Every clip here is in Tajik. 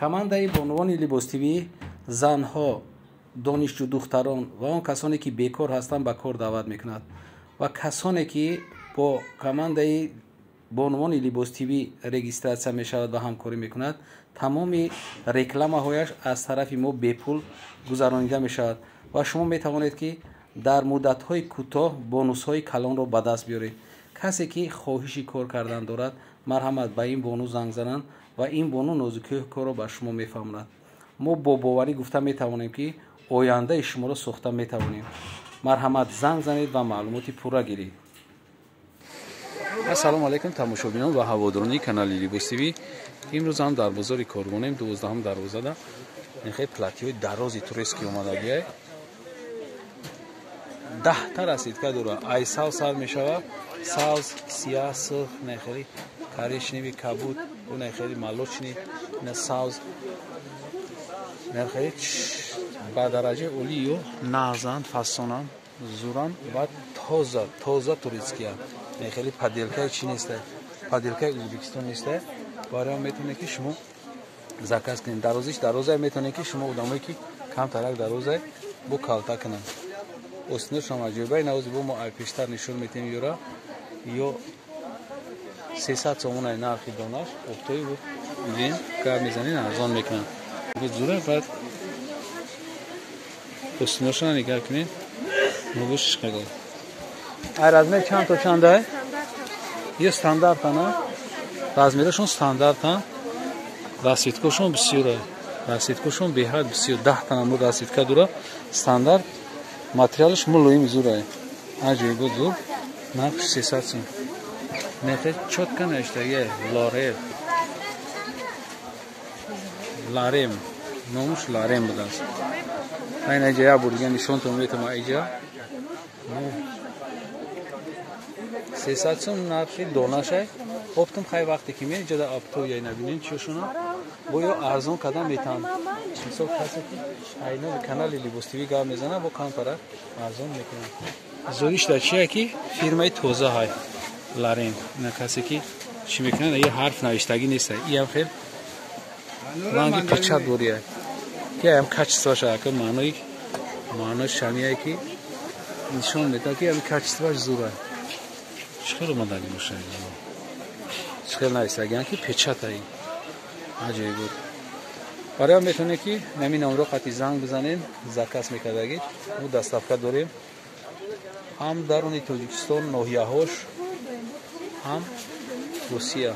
командаи бонувони либостивӣ занҳо, донишҷӯ духтарон ва он касоне ки бекор ҳастанд ба кор даъват мекунад ва касоне ки бо командаи бонувони либостивӣ регистратсия мешавад ва ҳамкорӣ мекунад, тамоми рекламаҳояш аз тарафи мо бепул гузаронида мешавад ва шумо метавонед ки дар муддатҳои кӯтоҳ бонусҳои калонро ба даст биёред. касе ки хоҳиши кор кардан дорад, марҳамат ба ин бону занг зананд ва ин бону нозукии корро ба шумо мефаҳмонад. мо бо боварӣ гуфта метавонем ки ояндаи шуморо сохта метавонем. марҳамат, занг занед ва маълумоти пурра гиред. ассалому алайкум тамошобинон ва ҳаводорони канали Либостивӣ. имрӯз ҳам дар бозори Коргонем 12 дарвозада нехе платиҳои дарози турецки омадагиай 10 расидка дора. ай савз сар мешавад, савз сияҳ сурх нехели коричневый кабуд бу нехели молочный на савз нехели ба дараҷаи олиё нағзанд фасонанд зуранд ва тоза турецкия нехели паделкаи чи нестай, паделкаи Ӯзбекистон нестай. барои он метавонед ки шумо заказ кунед. дарозиш дарозай метавонед ки шумо одамое ки камтарак дарозай бо калта кунанд. остиношам аҷоибаи навози бо мо ай пештар нишон метем ёра ё 300 сомон ай нархи донаш офтои буд бин кар мезанин арзон мекунанд. зура баъд остиношам нигар кунед ногош шикаго ай размер чанд то чандай ё стандартана размерашон стандартан расидкошон бисёра расидкошон беҳад бисёр 10 тана мо расидка дура стандарт материалш мулоим зурай аҷоибо зур нархш 300 сом нехе чотка навиштаги лорел ларем номуш ларем будааст. айн аҷа як бор дига нишонтон метавонам аҷа 300 сом нархи донашай оптум хай вақте ки меҷа да апто яй набинен чошуна бо ё арзон кадан метавон мисол касе ки айно канали Либостивӣ гап мезана бо камтара арзон мекунад. зоришда чия ки фирмаи тоза ҳай ларем на касе ки чӣ мекунад ё ҳарф навиштагӣ неста иам хел ранги печат борияй ки аям качестваша ака маънои шамияе ки нишон медиҳад ки ами качестваш зурай чхел омадаги бошад чхел навистагиан ки печатай аҷоиб буд. барои он метавонед ки нами номеро қати занг бизанед заказ мекардагид мо доставка дорем ҳам дарони Тоҷикистон ноҳияҳош ҳам Русия.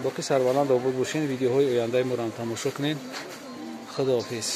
боқи сарбаланд обод бошед. видеоҳои ояндаи моро ҳам тамошо кунед. худоҳофиз.